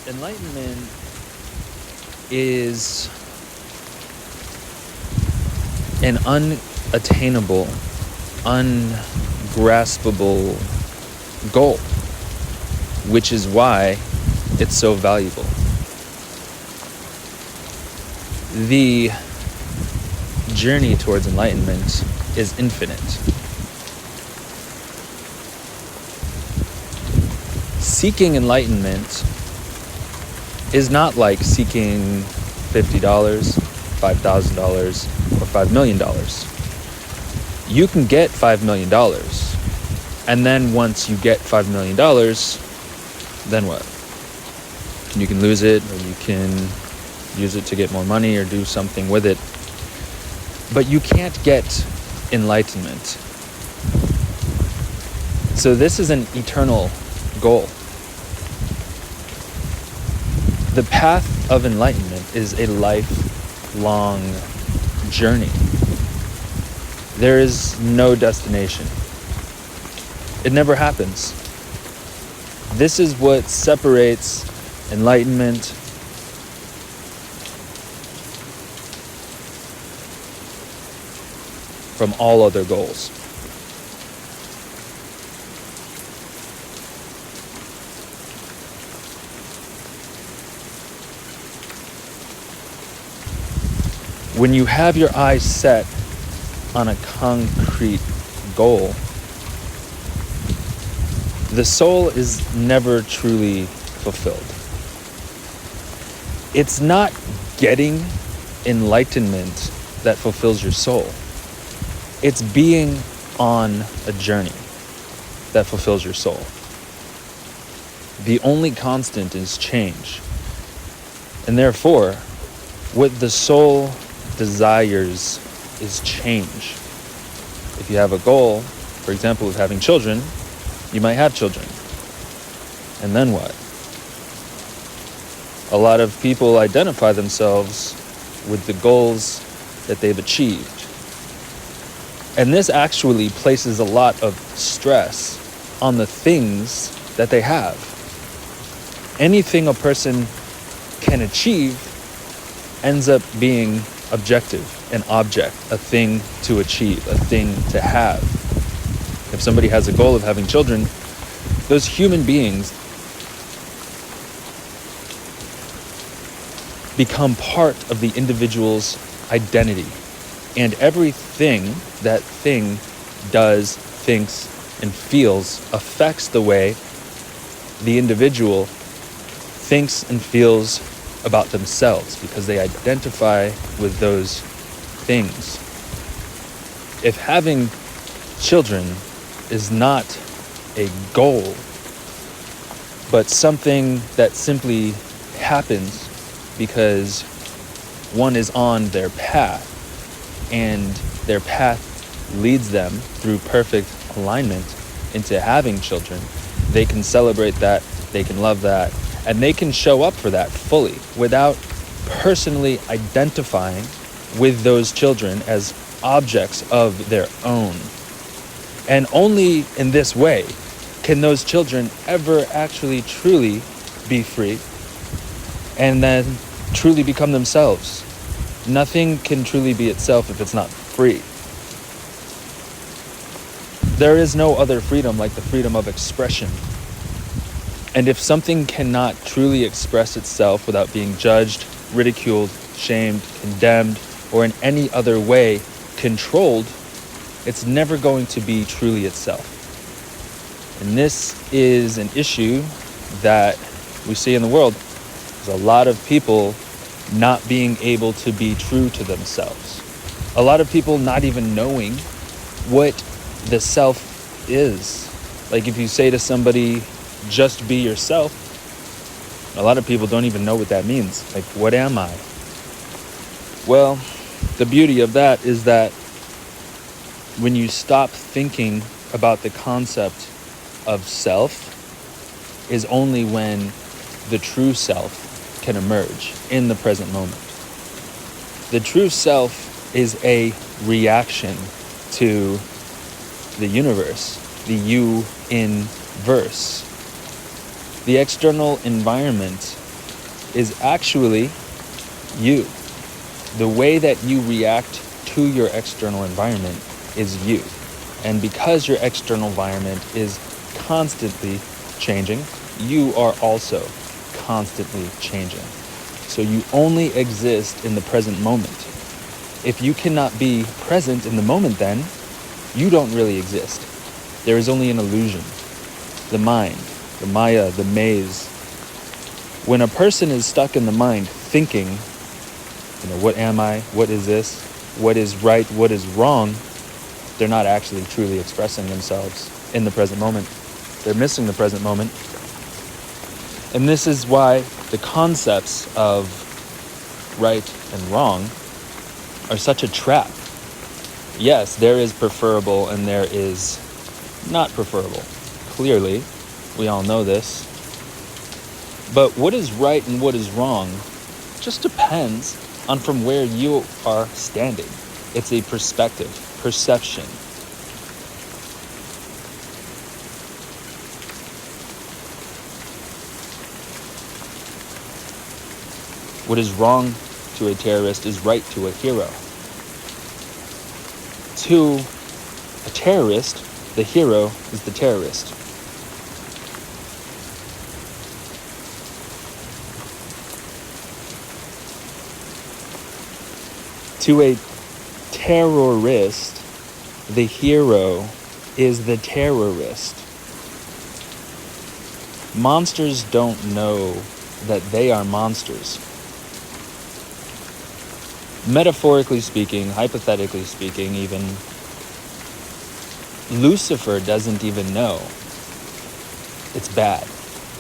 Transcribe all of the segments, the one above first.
Enlightenment is an unattainable, ungraspable goal, which is why it's so valuable. The journey towards enlightenment is infinite. Seeking enlightenment is not like seeking $50, $5,000, or $5 million. You can get $5 million, and then once you get $5 million, then what? You can lose it, or you can use it to get more money or do something with it. But you can't get enlightenment. So this is an eternal goal. The path of enlightenment is a lifelong journey. There is no destination. It never happens. This is what separates enlightenment from all other goals. When you have your eyes set on a concrete goal, the soul is never truly fulfilled. It's not getting enlightenment that fulfills your soul. It's being on a journey that fulfills your soul. The only constant is change. And therefore, what the soul desires is change. If you have a goal, for example, of having children, you might have children. And then what? A lot of people identify themselves with the goals that they've achieved. And this actually places a lot of stress on the things that they have. Anything a person can achieve ends up being objective, an object, a thing to achieve, a thing to have. If somebody has a goal of having children, those human beings become part of the individual's identity. And everything that thing does, thinks, and feels affects the way the individual thinks and feels about themselves, because they identify with those things. If having children is not a goal, but something that simply happens because one is on their path, and their path leads them through perfect alignment into having children, they can celebrate that, they can love that, and they can show up for that fully without personally identifying with those children as objects of their own. And only in this way can those children ever actually truly be free and then truly become themselves. Nothing can truly be itself if it's not free. There is no other freedom like the freedom of expression. And if something cannot truly express itself without being judged, ridiculed, shamed, condemned, or in any other way controlled, it's never going to be truly itself. And this is an issue that we see in the world. There's a lot of people not being able to be true to themselves. A lot of people not even knowing what the self is. Like if you say to somebody, just be yourself, a lot of people don't even know what that means. Like, what am I? Well, the beauty of that is that when you stop thinking about the concept of self is only when the true self can emerge in the present moment. The true self is a reaction to the universe, the you in verse. The external environment is actually you. The way that you react to your external environment is you. And because your external environment is constantly changing, you are also constantly changing. So you only exist in the present moment. If you cannot be present in the moment, then you don't really exist. There is only an illusion. The mind, the Maya, the maze. When a person is stuck in the mind thinking, what am I? What is this? What is right? What is wrong? They're not actually truly expressing themselves in the present moment. They're missing the present moment. And this is why the concepts of right and wrong are such a trap. Yes, there is preferable and there is not preferable. Clearly, we all know this. But what is right and what is wrong just depends on from where you are standing. It's a perspective, perception. What is wrong to a terrorist is right to a hero. To a terrorist, the hero is the terrorist. To a terrorist, the hero is the terrorist. Monsters don't know that they are monsters. Metaphorically speaking, hypothetically speaking, even, Lucifer doesn't even know it's bad.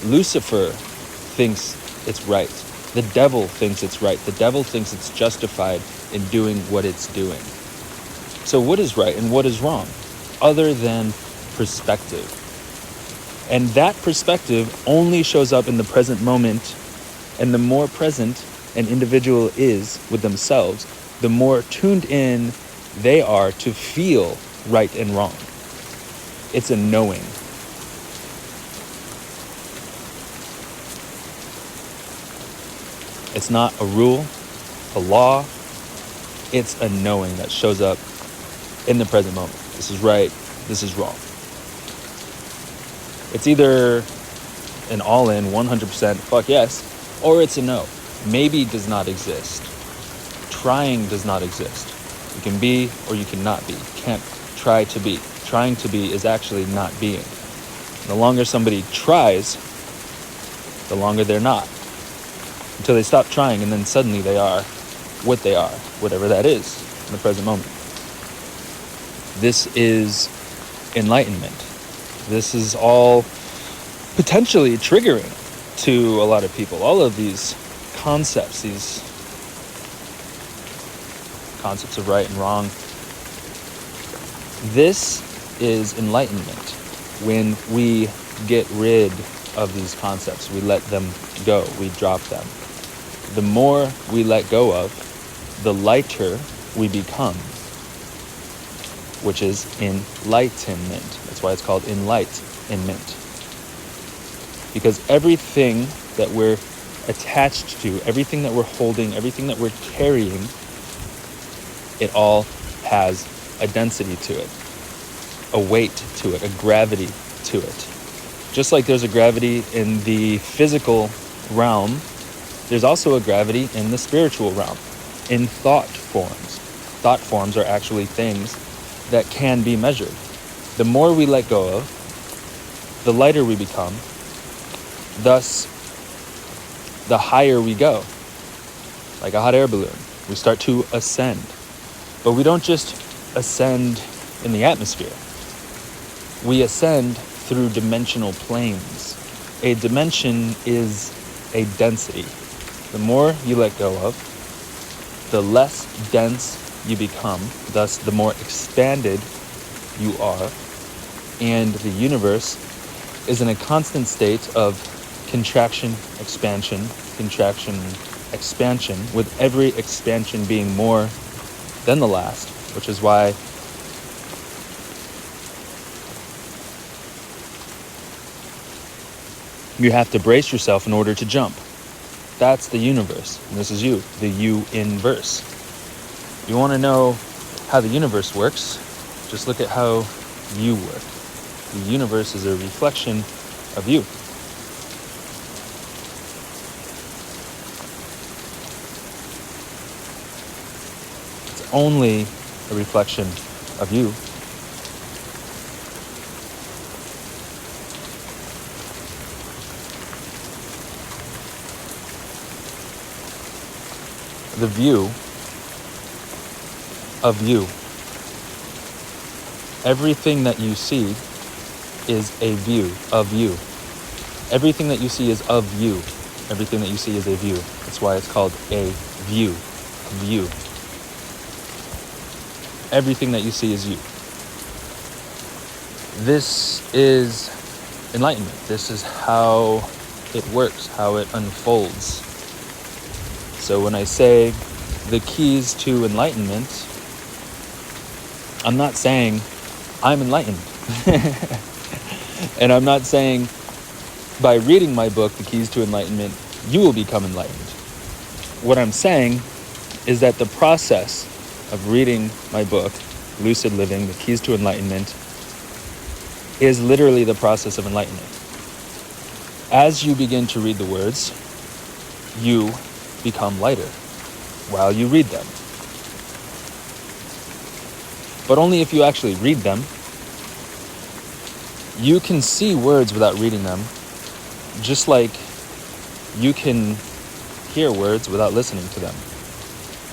Lucifer thinks it's right. The devil thinks it's right. The devil thinks it's justified in doing what it's doing. So what is right and what is wrong? Other than perspective. And that perspective only shows up in the present moment. And the more present an individual is with themselves, the more tuned in they are to feel right and wrong. It's a knowing. It's not a rule, a law. It's a knowing that shows up in the present moment. This is right, this is wrong. It's either an all-in 100% fuck yes, or it's a no. Maybe does not exist. Trying does not exist. You can be or you cannot be. You can't try to be. Trying to be is actually not being. The longer somebody tries, the longer they're not. Until they stop trying and then suddenly they are what they are, whatever that is in the present moment. This is enlightenment. This is all potentially triggering to a lot of people. All of these concepts, these concepts of right and wrong. This is enlightenment. When we get rid of these concepts, we let them go, we drop them. The more we let go of, the lighter we become, which is enlightenment. That's why it's called enlightenment. Because everything that we're attached to, everything that we're holding, everything that we're carrying, it all has a density to it, a weight to it, a gravity to it. Just like there's a gravity in the physical realm, there's also a gravity in the spiritual realm, in thought forms. Thought forms are actually things that can be measured. The more we let go of, the lighter we become, thus the higher we go. Like a hot air balloon, we start to ascend. But we don't just ascend in the atmosphere. We ascend through dimensional planes. A dimension is a density. The more you let go of, the less dense you become, thus the more expanded you are, and the universe is in a constant state of contraction, expansion, with every expansion being more than the last, which is why you have to brace yourself in order to jump. That's the universe. And this is you, the you inverse. You want to know how the universe works? Just look at how you work. The universe is a reflection of you. It's only a reflection of you. The view of you. Everything that you see is a view of you. Everything that you see is of you. Everything that you see is a view. That's why it's called a view. A view. Everything that you see is you. This is enlightenment. This is how it works, how it unfolds. So when I say the keys to enlightenment, I'm not saying I'm enlightened. And I'm not saying by reading my book, The Keys to Enlightenment, you will become enlightened. What I'm saying is that the process of reading my book, Lucid Living, The Keys to Enlightenment, is literally the process of enlightenment. As you begin to read the words, you become lighter while you read them. But only if you actually read them. You can see words without reading them, just like you can hear words without listening to them.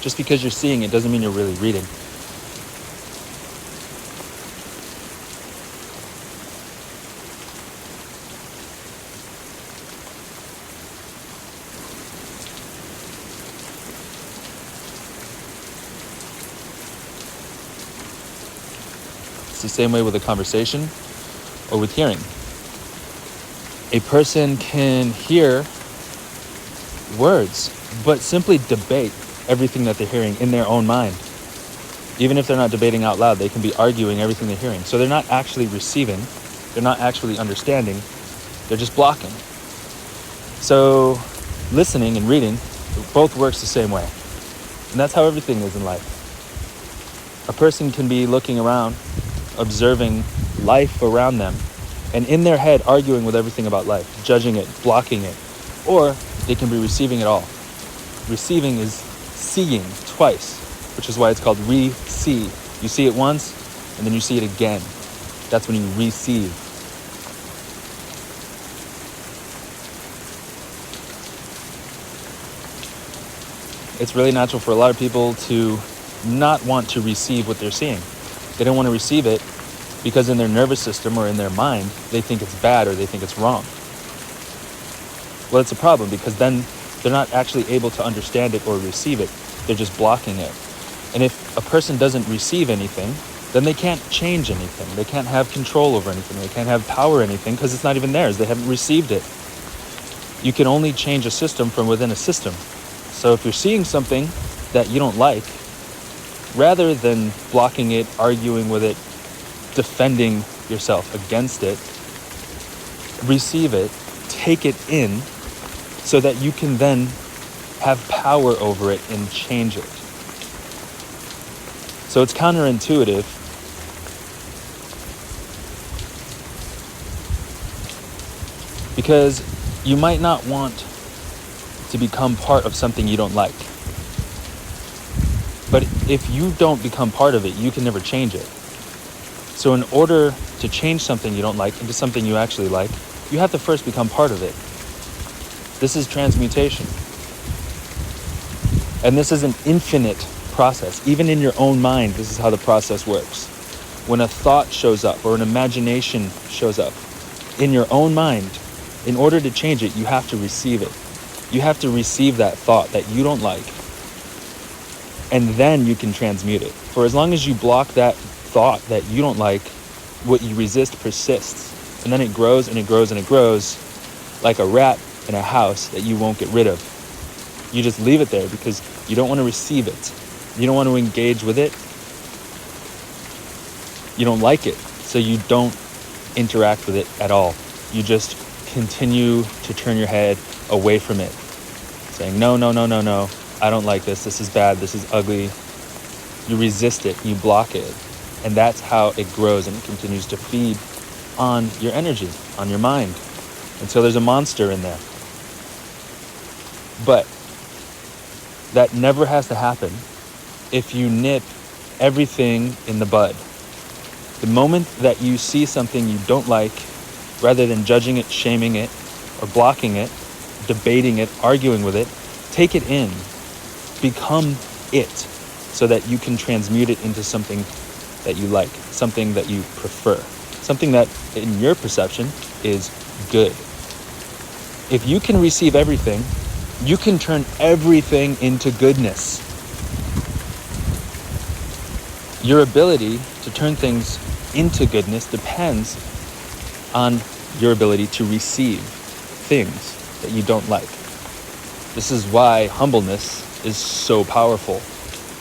Just because you're seeing it doesn't mean you're really reading. It's the same way with a conversation or with hearing. A person can hear words, but simply debate everything that they're hearing in their own mind. Even if they're not debating out loud, they can be arguing everything they're hearing. So they're not actually receiving, they're not actually understanding, they're just blocking. So listening and reading, both works the same way. And that's how everything is in life. A person can be looking around, observing life around them, and in their head arguing with everything about life, judging it, blocking it, or they can be receiving it all. Receiving is seeing twice, which is why it's called re-see. You see it once, and then you see it again. That's when you receive. It's really natural for a lot of people to not want to receive what they're seeing. They don't want to receive it because in their nervous system or in their mind, they think it's bad or they think it's wrong. Well, it's a problem because then they're not actually able to understand it or receive it. They're just blocking it. And if a person doesn't receive anything, then they can't change anything. They can't have control over anything. They can't have power anything because it's not even theirs. They haven't received it. You can only change a system from within a system. So if you're seeing something that you don't like, rather than blocking it, arguing with it, defending yourself against it, receive it, take it in, so that you can then have power over it and change it. So it's counterintuitive. Because you might not want to become part of something you don't like. But if you don't become part of it, you can never change it. So in order to change something you don't like into something you actually like, you have to first become part of it. This is transmutation. And this is an infinite process. Even in your own mind, this is how the process works. When a thought shows up or an imagination shows up in your own mind, in order to change it, you have to receive it. You have to receive that thought that you don't like. And then you can transmute it. For as long as you block that thought that you don't like, what you resist persists. And then it grows and it grows and it grows like a rat in a house that you won't get rid of. You just leave it there because you don't want to receive it. You don't want to engage with it. You don't like it. So you don't interact with it at all. You just continue to turn your head away from it. saying, no, no, no, no, no, I don't like this, this is bad, this is ugly. You resist it, you block it. And that's how it grows, and it continues to feed on your energy, on your mind. And so there's a monster in there. But that never has to happen if you nip everything in the bud. The moment that you see something you don't like, rather than judging it, shaming it, or blocking it, debating it, arguing with it, take it in. Become it, so that you can transmute it into something that you like, something that you prefer, something that, in your perception, is good. If you can receive everything, you can turn everything into goodness. Your ability to turn things into goodness depends on your ability to receive things that you don't like. This is why humbleness is so powerful,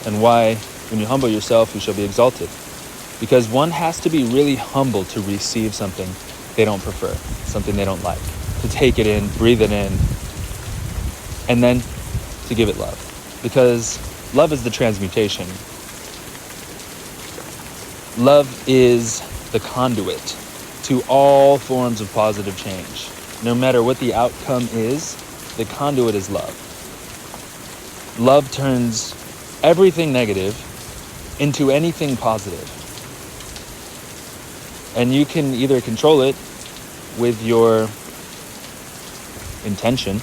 and why when you humble yourself, you shall be exalted. Because one has to be really humble to receive something they don't prefer, something they don't like, to take it in, breathe it in, and then to give it love. Because love is the transmutation. Love is the conduit to all forms of positive change. No matter what the outcome is, the conduit is love. Love turns everything negative into anything positive. And you can either control it with your intention,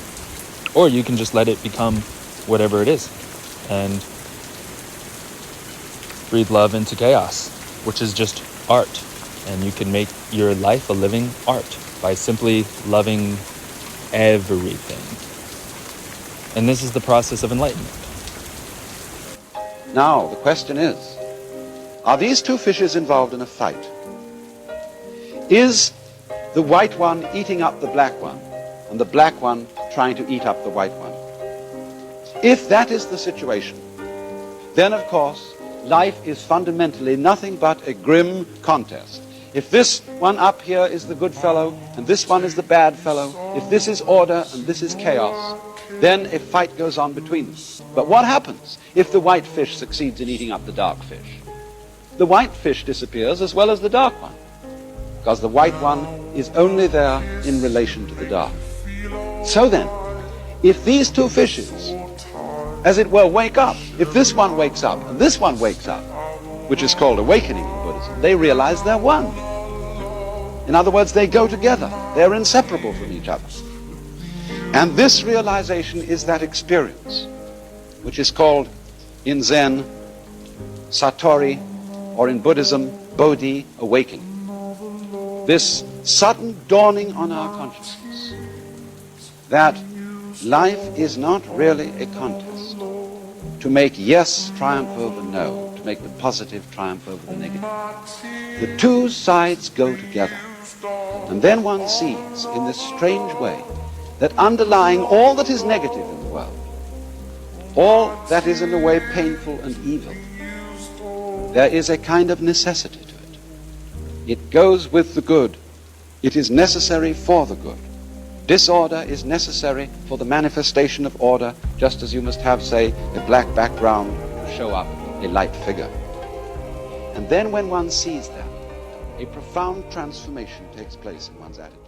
or you can just let it become whatever it is and breathe love into chaos, which is just art. And you can make your life a living art by simply loving everything. And this is the process of enlightenment. Now, the question is, are these two fishes involved in a fight? Is the white one eating up the black one, and the black one trying to eat up the white one? If that is the situation, then of course, life is fundamentally nothing but a grim contest. If this one up here is the good fellow, and this one is the bad fellow, if this is order and this is chaos, then a fight goes on between them. But what happens if the white fish succeeds in eating up the dark fish? The white fish disappears as well as the dark one, because the white one is only there in relation to the dark. So then, if these two fishes, as it were, wake up, if this one wakes up and this one wakes up, which is called awakening in Buddhism, they realize they're one. In other words, they go together. They're inseparable from each other. And this realization is that experience, which is called in Zen, Satori, or in Buddhism, Bodhi, awakening. This sudden dawning on our consciousness that life is not really a contest to make yes triumph over no, to make the positive triumph over the negative. The two sides go together. And then one sees in this strange way that underlying all that is negative in the world, all that is in a way painful and evil, there is a kind of necessity to it. It goes with the good. It is necessary for the good. Disorder is necessary for the manifestation of order, just as you must have, say, a black background to show up a light figure. And then when one sees that, a profound transformation takes place in one's attitude.